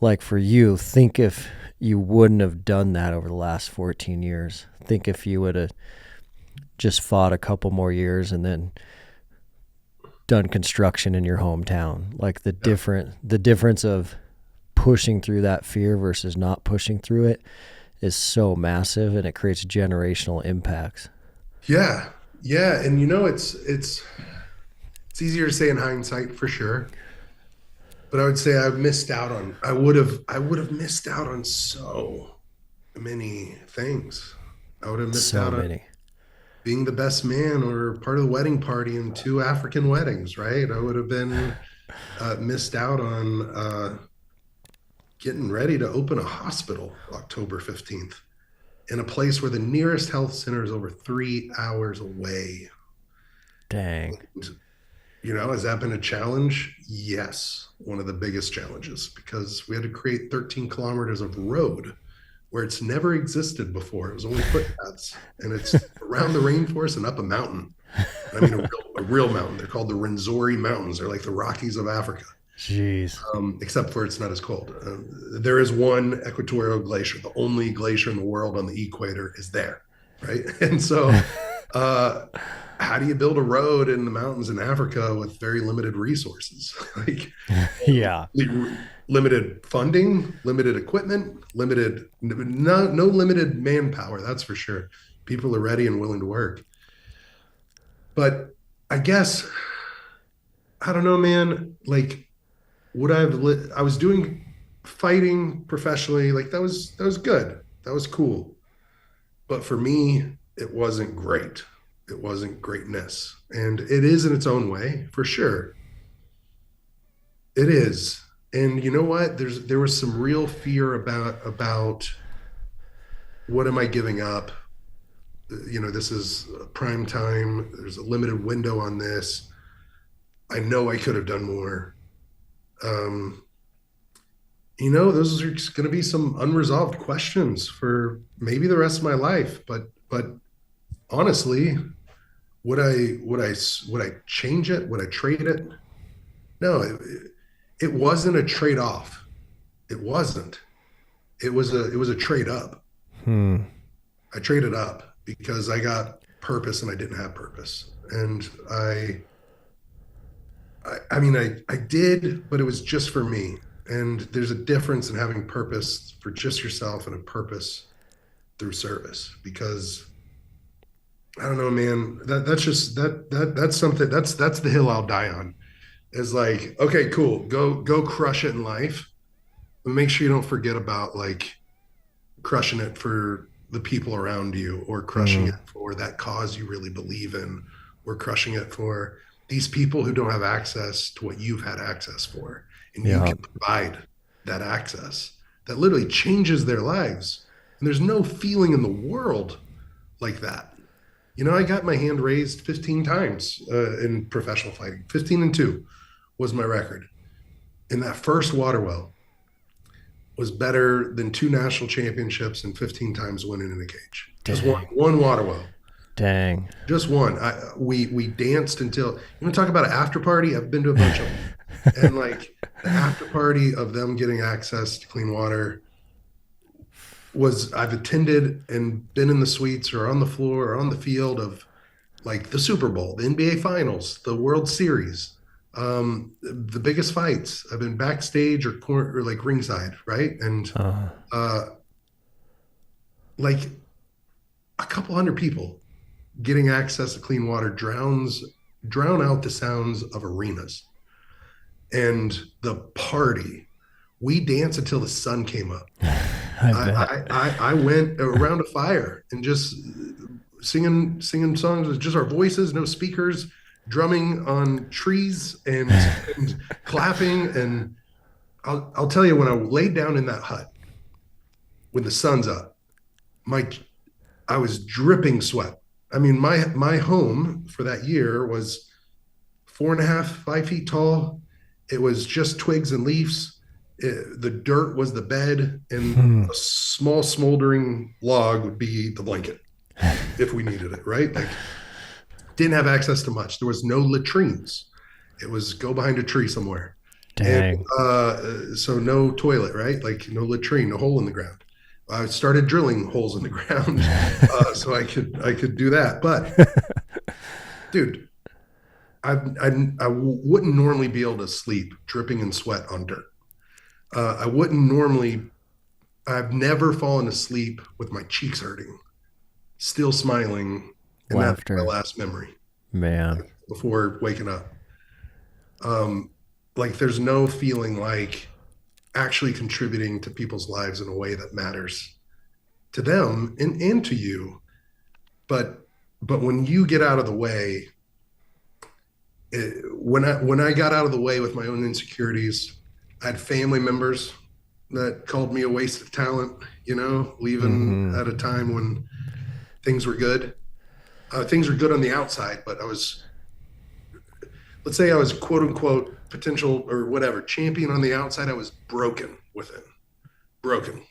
like for you, think if you wouldn't have done that over the last 14 years. Think if you would have just fought a couple more years and then done construction in your hometown. Like the difference of pushing through that fear versus not pushing through it is so massive, and it creates generational impacts. Yeah. Yeah. And it's easier to say in hindsight for sure. But I would say I would have missed out on so many things. I would have missed So out on many. being the best man or part of the wedding party in 2 African weddings, right? I would have been missed out on getting ready to open a hospital October 15th in a place where the nearest health center is over 3 hours away. Dang. And, has that been a challenge? Yes. One of the biggest challenges, because we had to create 13 kilometers of road where it's never existed before. It was only footpaths, and it's around the rainforest and up a mountain. I mean, a real mountain. They're called the Rwenzori Mountains. They're like the Rockies of Africa. Jeez. Except for it's not as cold. There is one equatorial glacier. The only glacier in the world on the equator is there, right? And so how do you build a road in the mountains in Africa with very limited resources? Yeah. Limited funding, limited equipment, no limited manpower, that's for sure. People are ready and willing to work. But I guess, I don't know, man, I was doing fighting professionally, that was good. That was cool. But for me, it wasn't great. It wasn't greatness. And it is in its own way, for sure. It is. And you know what? There was some real fear about what am I giving up? This is prime time. There's a limited window on this. I know I could have done more. Those are going to be some unresolved questions for maybe the rest of my life. But honestly, would I change it? Would I trade it? No, it wasn't a trade-off. It wasn't. It was a trade-up. I traded up because I got purpose and I didn't have purpose. And I did, but it was just for me. And there's a difference in having purpose for just yourself and a purpose through service. Because I don't know, man, that's something, that's the hill I'll die on. Is okay, cool. Go crush it in life. But make sure you don't forget about crushing it for the people around you, or crushing it for that cause you really believe in, or crushing it for these people who don't have access to what you've had access for. And you can provide that access that literally changes their lives. And there's no feeling in the world like that. I got my hand raised 15 times in professional fighting. 15-2 was my record. And that first water well was better than 2 national championships and 15 times winning in a cage. Just one water well. Dang. Just one. We danced until, you want to talk about an after party? I've been to a bunch of them. And the after party of them getting access to clean water I've attended and been in the suites or on the floor or on the field of the Super Bowl, the NBA Finals, the World Series, the biggest fights. I've been backstage or ringside, right? And a couple hundred people getting access to clean water drown out the sounds of arenas. And the party, we danced until the sun came up. I went around a fire and just singing songs with just our voices, no speakers, drumming on trees and clapping. And I'll tell you, when I laid down in that hut, when the sun's up, I was dripping sweat. I mean, my home for that year was 4.5, 5 feet tall. It was just twigs and leaves. The dirt was the bed, and a small smoldering log would be the blanket if we needed it, right? Didn't have access to much. There was no latrines. It was go behind a tree somewhere. Dang. And, so no toilet, right? No latrine, no hole in the ground. I started drilling holes in the ground so I could do that. But dude, I wouldn't normally be able to sleep dripping in sweat on dirt. I wouldn't normally, I've never fallen asleep with my cheeks hurting, still smiling. And that's my Laughter. last memory Man. before waking up. Like there's no feeling like actually contributing to people's lives in a way that matters to them and to you. But when you get out of the way, when I got out of the way with my own insecurities, I had family members that called me a waste of talent, leaving at a time when things were good. Things were good on the outside, but let's say I was quote unquote potential or whatever champion on the outside. I was broken within, broken.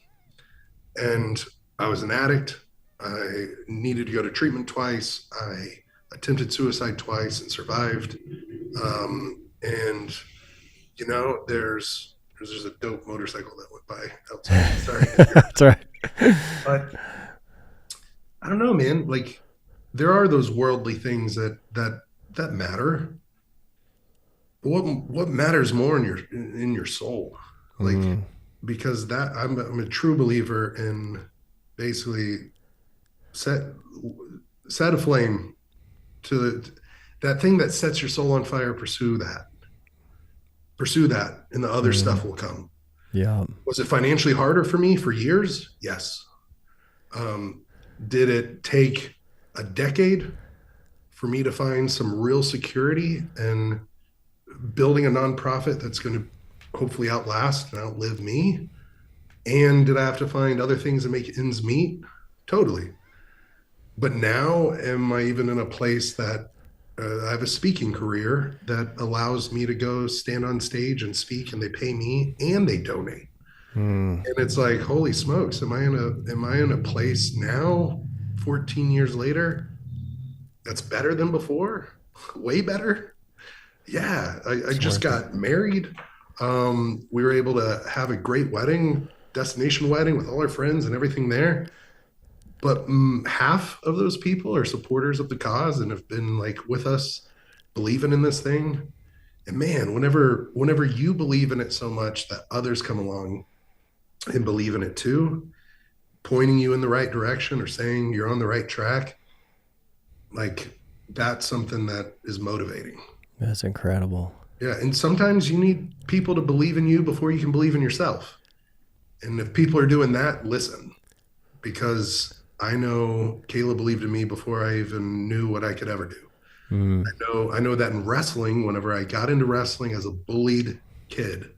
And I was an addict. I needed to go to treatment twice. I attempted suicide twice and survived. And there's a dope motorcycle that went by outside. Sorry. That's all right. But I don't know, man. Like there are those worldly things that matter. But what matters more in your soul? Like because I'm a true believer in basically set a flame to that thing that sets your soul on fire. Pursue that, and the other stuff will come. Yeah. Was it financially harder for me for years? Yes. Did it take a decade for me to find some real security and building a nonprofit that's going to hopefully outlast and outlive me? And did I have to find other things to make ends meet? Totally. But now am I even in a place that I have a speaking career that allows me to go stand on stage and speak, and they pay me and they donate. And it's like, holy smokes, am I in a place now 14 years later that's better than before? Way better. Yeah. I just got married. We were able to have a great wedding, destination wedding with all our friends and everything there. But half of those people are supporters of the cause and have been like with us, believing in this thing. And man, whenever you believe in it so much that others come along and believe in it too, pointing you in the right direction or saying you're on the right track, like that's something that is motivating. That's incredible. Yeah. And sometimes you need people to believe in you before you can believe in yourself. And if people are doing that, listen, because I know Kayla believed in me before I even knew what I could ever do. I know that in wrestling, whenever I got into wrestling as a bullied kid,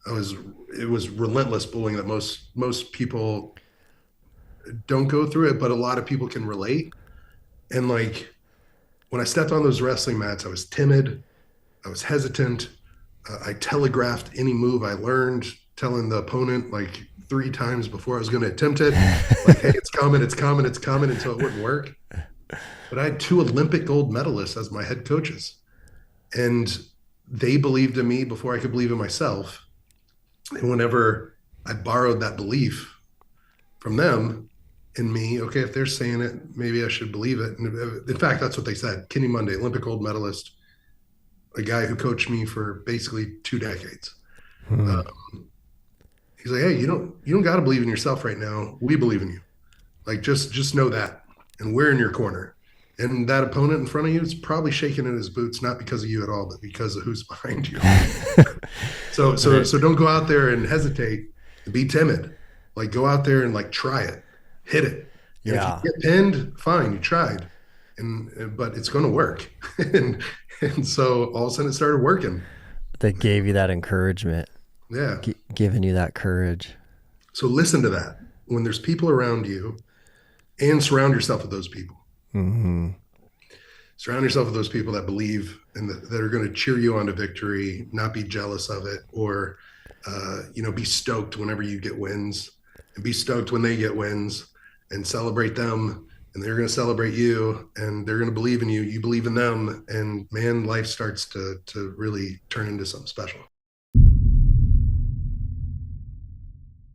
it was relentless bullying that most people don't go through it, but a lot of people can relate. And like when I stepped on those wrestling mats, I was timid, I was hesitant. I telegraphed any move I learned, telling the opponent like 3 times before I was going to attempt it, like, hey, it's coming, until it wouldn't work. But I had 2 Olympic gold medalists as my head coaches, and they believed in me before I could believe in myself. And whenever I borrowed that belief from them in me, okay, if they're saying it, maybe I should believe it. And in fact, that's what they said. Kenny Monday, Olympic gold medalist, a guy who coached me for basically 2 decades. He's like, hey, you don't got to believe in yourself right now. We believe in you. Like, just know that. And we're in your corner. And that opponent in front of you is probably shaking in his boots, not because of you at all, but because of who's behind you. So don't go out there and hesitate and be timid. Like, go out there and like try it, hit it. And if you get pinned, fine, you tried. But it's going to work. and so all of a sudden it started working. They gave you that encouragement. Yeah. Giving you that courage. So listen to that when there's people around you, and surround yourself with those people. Surround yourself with those people that believe and that are going to cheer you on to victory, not be jealous of it, or, be stoked whenever you get wins, and be stoked when they get wins, and celebrate them. And they're going to celebrate you, and they're going to believe in you. You believe in them. And man, life starts to really turn into something special.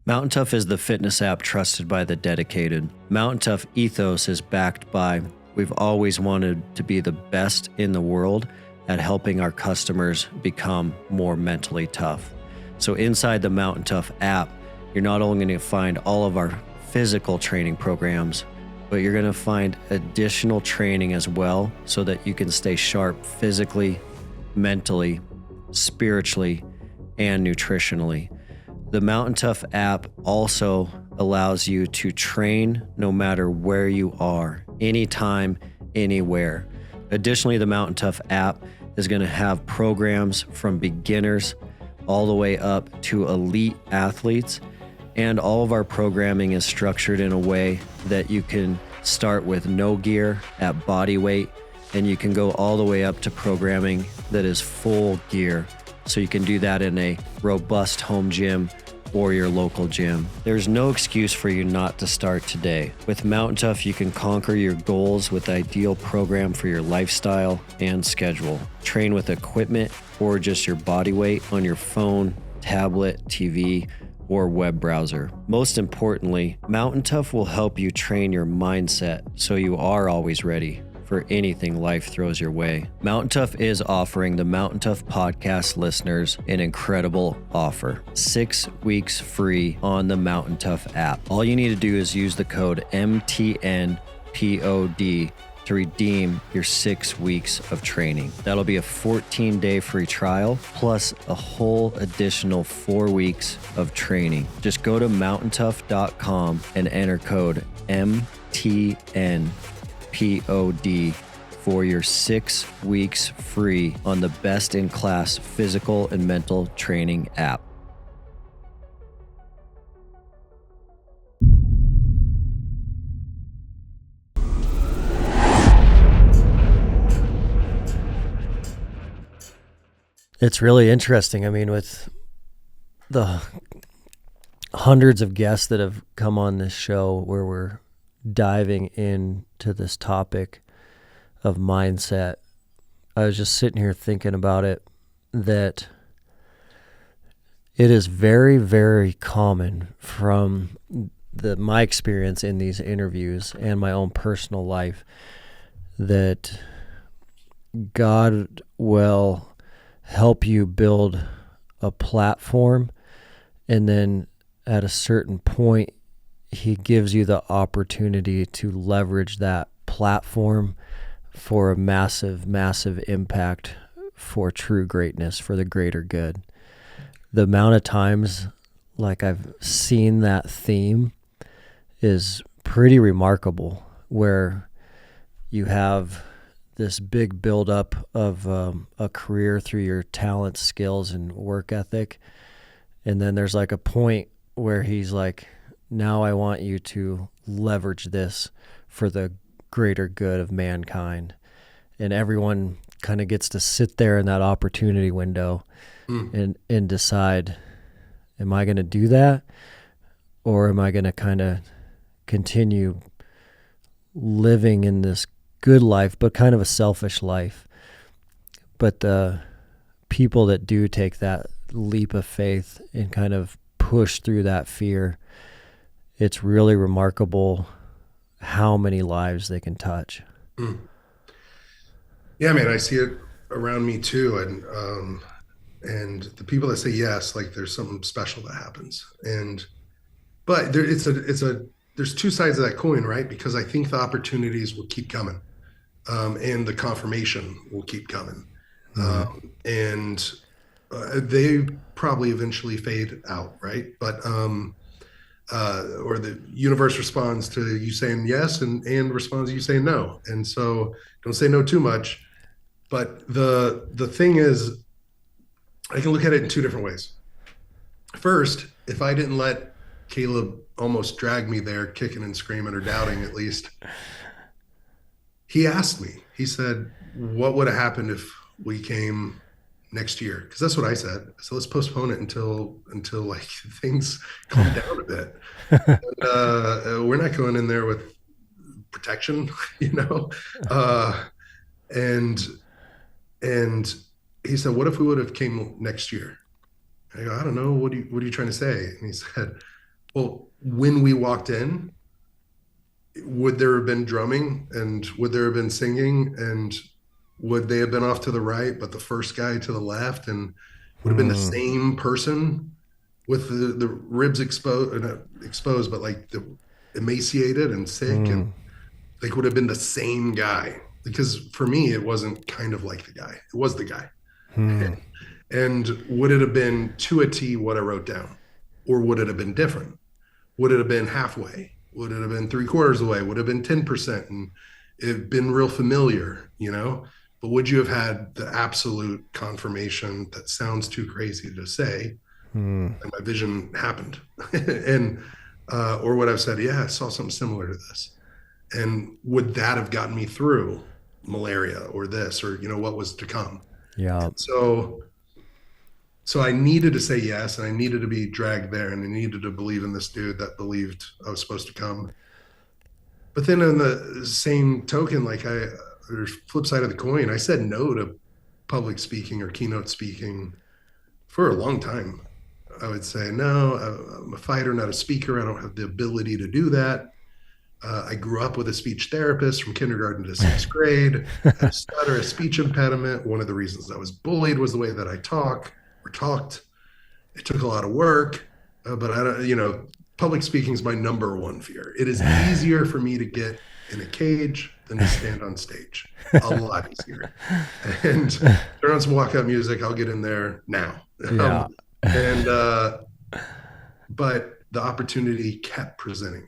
Mountain Tough is the fitness app trusted by the dedicated. Mountain Tough ethos is backed by, we've always wanted to be the best in the world at helping our customers become more mentally tough. So inside the Mountain Tough app, you're not only going to find all of our physical training programs, but you're going to find additional training as well so that you can stay sharp physically, mentally, spiritually, and nutritionally. The Mountain Tough app also allows you to train no matter where you are, anytime, anywhere. Additionally, the Mountain Tough app is going to have programs from beginners all the way up to elite athletes. And all of our programming is structured in a way that you can start with no gear at body weight, and you can go all the way up to programming that is full gear. So you can do that in a robust home gym or your local gym. There's no excuse for you not to start today. With Mountain Tough, you can conquer your goals with the ideal program for your lifestyle and schedule. Train with equipment or just your body weight on your phone, tablet, TV, or web browser. Most importantly, Mountain Tough will help you train your mindset so you are always ready for anything life throws your way. Mountain Tough is offering the Mountain Tough Podcast listeners an incredible offer. 6 weeks free on the Mountain Tough app. All you need to do is use the code MTNPOD to redeem your 6 weeks of training. That'll be a 14-day free trial plus a whole additional 4 weeks of training. Just go to mountaintough.com and enter code MTNPOD for your 6 weeks free on the best-in-class physical and mental training app. It's really interesting. I mean, with the hundreds of guests that have come on this show where we're diving into this topic of mindset, I was just sitting here thinking about it, that it is very, very common from my experience in these interviews and my own personal life that God will help you build a platform, and then at a certain point he gives you the opportunity to leverage that platform for a massive impact for true greatness, for the greater good. The amount of times like I've seen that theme is pretty remarkable, where you have this big buildup of a career through your talent, skills, and work ethic. And then there's like a point where he's like, now I want you to leverage this for the greater good of mankind. And everyone kind of gets to sit there in that opportunity window and decide, am I going to do that? Or am I going to kind of continue living in this good life, but kind of a selfish life? But the people that do take that leap of faith and kind of push through that fear, it's really remarkable how many lives they can touch. Yeah, man, I see it around me too. And the people that say yes, like there's something special that happens. But there's two sides of that coin, right? Because I think the opportunities will keep coming. And the confirmation will keep coming. They probably eventually fade out, right? But or the universe responds to you saying yes and responds to you saying no. And so don't say no too much. But the thing is, I can look at it in two different ways. First, if I didn't let Caleb almost drag me there, kicking and screaming, or doubting at least, he asked me, he said, what would have happened if we came next year? Because that's what I said. So let's postpone it until like things calm down a bit. And, we're not going in there with protection, you know? And he said, what if we would have came next year? I go, I don't know. What are you trying to say? And he said, well, when we walked in, would there have been drumming, and would there have been singing, and would they have been off to the right, but the first guy to the left, and would have been the same person with the ribs exposed, not exposed, but like the emaciated and sick, and like would have been the same guy. Because for me, it wasn't kind of like the guy; it was the guy. And would it have been to a T what I wrote down, or would it have been different? Would it have been halfway? Would it have been 3/4 of the way? Would it have been 10%? And it been real familiar, you know? But would you have had the absolute confirmation that sounds too crazy to say, and my vision happened? And or would I have said, yeah, I saw something similar to this. And would that have gotten me through malaria or this, or, you know, what was to come? Yeah. So I needed to say yes, and I needed to be dragged there, and I needed to believe in this dude that believed I was supposed to come. But then on the same token, like or flip side of the coin, I said no to public speaking or keynote speaking for a long time. I would say, no, I'm a fighter, not a speaker. I don't have the ability to do that. I grew up with a speech therapist from kindergarten to sixth grade. I had a stutter, a speech impediment. One of the reasons I was bullied was the way that I talked. It took a lot of work, but I don't, you know, public speaking is my number one fear. It is easier for me to get in a cage than to stand on stage. A lot easier. And turn on some walkout music. I'll get in there now. Yeah. But the opportunity kept presenting.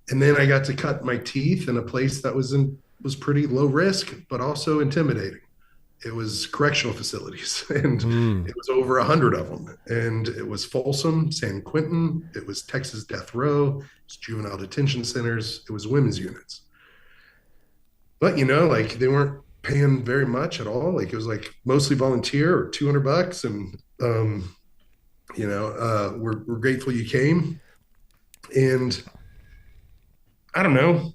And then I got to cut my teeth in a place that was pretty low risk, but also intimidating. It was correctional facilities, and it was over 100 of them. And it was Folsom, San Quentin. It was Texas Death Row. It was juvenile detention centers. It was women's units. But, you know, like they weren't paying very much at all. Like it was like mostly volunteer or $200. And, you know, we're grateful you came. And I don't know,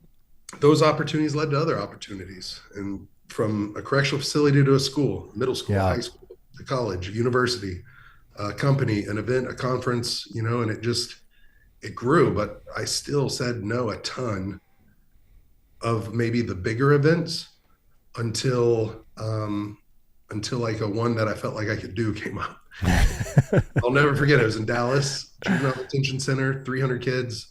those opportunities led to other opportunities. And from a correctional facility to a school, middle school, high school, to college, university, a company, an event, a conference, you know, and it grew, but I still said no a ton of maybe the bigger events until like a one that I felt like I could do came up. I'll never forget. It was in Dallas, juvenile detention center, 300 kids.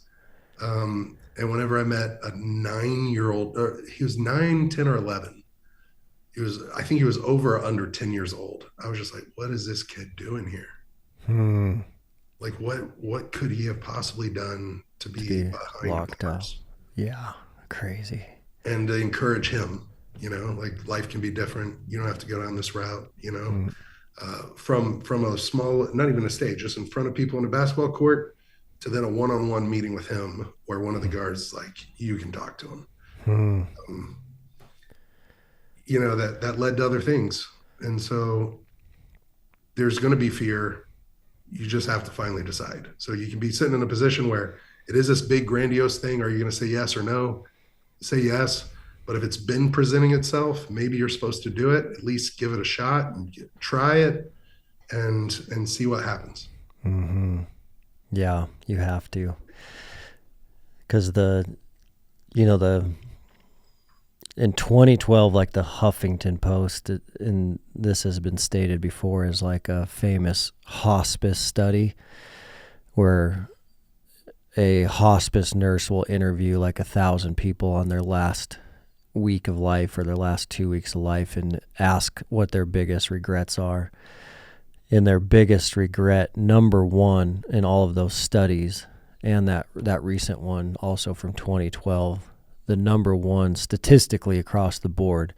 And whenever I met a 9-year-old, he was 9, 10, or 11. I think he was over or under 10 years old. I was just like, what is this kid doing here? Like what could he have possibly done to be behind locked up? Bars? Yeah. Crazy. And to encourage him, you know, like life can be different. You don't have to go down this route, you know, from a small, not even a stage, just in front of people in a basketball court, to then a one-on-one meeting with him where one of the guards is like, you can talk to him. You know, that led to other things. And so there's going to be fear. You just have to finally decide. So you can be sitting in a position where it is this big grandiose thing. Are you going to say yes or no? Say yes. But if it's been presenting itself, maybe you're supposed to do it. At least give it a shot and try it and see what happens. Yeah, you have to. Because in 2012, like the Huffington Post, and this has been stated before, is like a famous hospice study where a hospice nurse will interview like 1,000 people on their last week of life or their last 2 weeks of life and ask what their biggest regrets are. And their biggest regret, number one in all of those studies, and that recent one also from 2012, the number one statistically across the board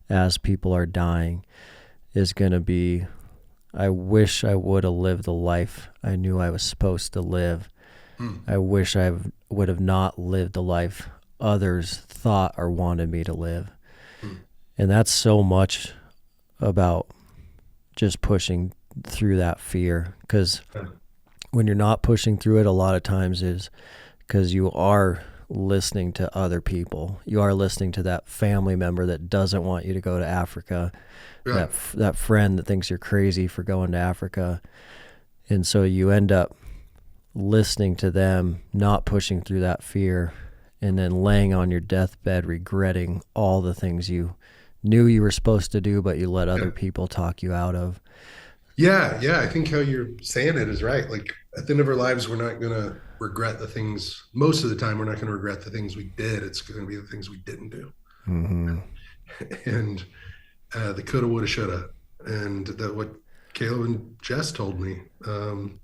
as people are dying is going to be, I wish I would have lived the life I knew I was supposed to live. I wish I would have not lived the life others thought or wanted me to live. And that's so much about just pushing through that fear, because when you're not pushing through it, a lot of times is because you are listening to other people. You are listening to that family member that doesn't want you to go to Africa, that friend that thinks you're crazy for going to Africa. And so you end up listening to them, not pushing through that fear, and then laying on your deathbed regretting all the things you knew you were supposed to do, but you let other people talk you out of. Yeah. I think how you're saying it is right. Like at the end of our lives, we're not going to regret the things. Most of the time, we're not going to regret the things we did. It's going to be the things we didn't do. Mm-hmm. And the coulda, woulda, shoulda. And that what Caleb and Jess told me. And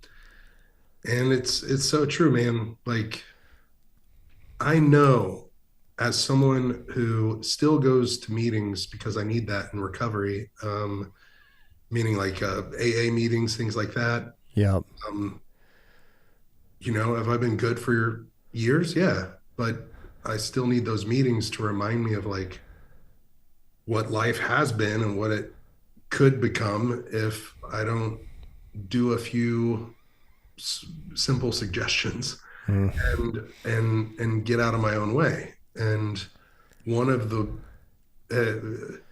it's so true, man. Like I know as someone who still goes to meetings because I need that in recovery, meaning like AA meetings, things like that. Yeah. Um, have I been good for years? Yeah, but I still need those meetings to remind me of like what life has been and what it could become if I don't do a few simple suggestions Mm. and get out of my own way. And one of the it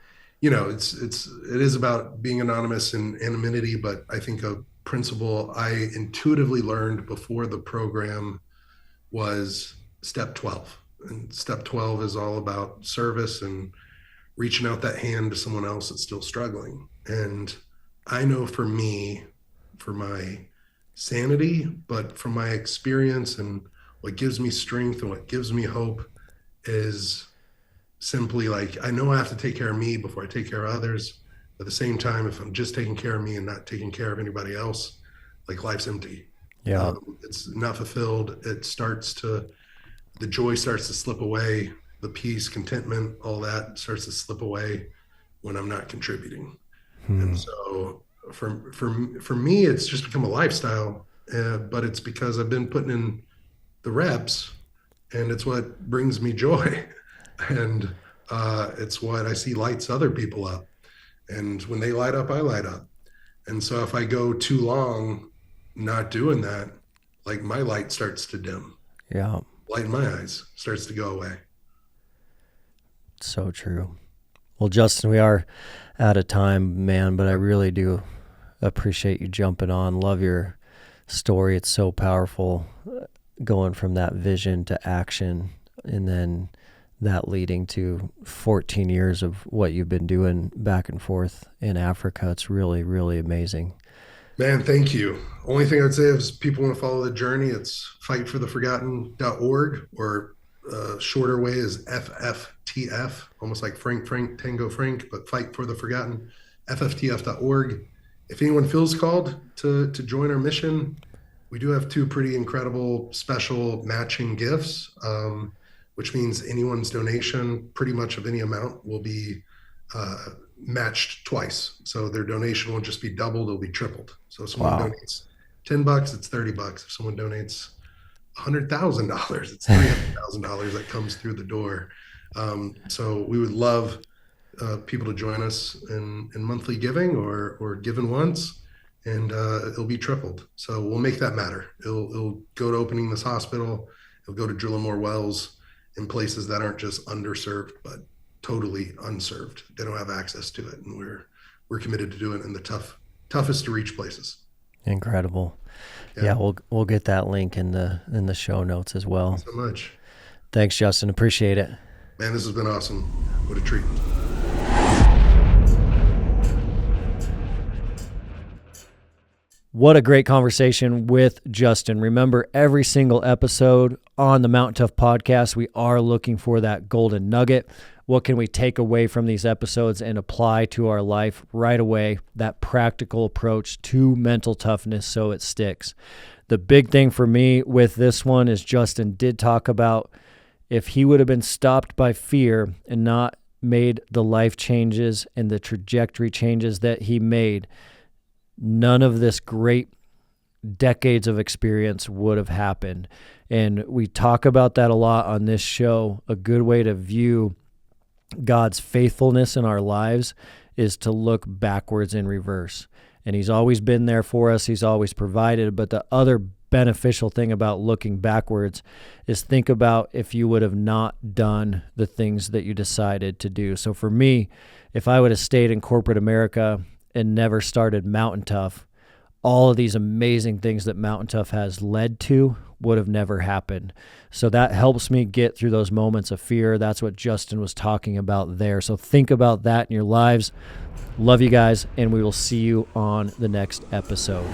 is about being anonymous and anonymity, but I think a principle I intuitively learned before the program was step 12. And step 12 is all about service and reaching out that hand to someone else that's still struggling. And I know for me, for my sanity, but from my experience and what gives me strength and what gives me hope is simply like, I know I have to take care of me before I take care of others. At the same time, if I'm just taking care of me and not taking care of anybody else, like life's empty. Yeah. It's not fulfilled. The joy starts to slip away, the peace, contentment, all that starts to slip away when I'm not contributing. And so for me, it's just become a lifestyle, but it's because I've been putting in the reps, and it's what brings me joy. And it's what I see lights other people up. And when they light up, I light up. And so if I go too long not doing that, like my light starts to dim. Yeah. Light in my eyes starts to go away. So true. Well, Justin, we are out of time, man, but I really do appreciate you jumping on. Love your story. It's so powerful, going from that vision to action, and then that leading to 14 years of what you've been doing back and forth in Africa. It's really, really amazing. Man, thank you. Only thing I'd say is people want to follow the journey, it's fightfortheforgotten.org, or shorter way is FFTF, almost like Frank, Tango Frank, but Fight for the Forgotten, FFTF.org. If anyone feels called to join our mission, we do have two pretty incredible special matching gifts, which means anyone's donation, pretty much of any amount, will be matched twice. So their donation won't just be doubled, it'll be tripled. So if someone donates $10, it's $30. If someone donates $100,000, it's $300,000 that comes through the door. So we would love people to join us in monthly giving or given once, and it'll be tripled. So we'll make that matter. It'll go to opening this hospital. It'll go to drilling more wells in places that aren't just underserved, but totally unserved. They don't have access to it, and we're committed to doing it in the toughest to reach places. Incredible. Yeah, we'll get that link in the show notes as well. Thanks so much. Thanks, Justin. Appreciate it. Man, this has been awesome. What a treat. What a great conversation with Justin. Remember, every single episode on the Mountain Tough Podcast, we are looking for that golden nugget. What can we take away from these episodes and apply to our life right away? That practical approach to mental toughness so it sticks. The big thing for me with this one is Justin did talk about if he would have been stopped by fear and not made the life changes and the trajectory changes that he made, none of this great decades of experience would have happened. And we talk about that a lot on this show. A good way to view God's faithfulness in our lives is to look backwards in reverse. And he's always been there for us. He's always provided. But the other beneficial thing about looking backwards is think about if you would have not done the things that you decided to do. So for me, if I would have stayed in corporate America and never started Mountain Tough, all of these amazing things that Mountain Tough has led to would have never happened. So that helps me get through those moments of fear. That's what Justin was talking about there. So think about that in your lives. Love you guys, and we will see you on the next episode.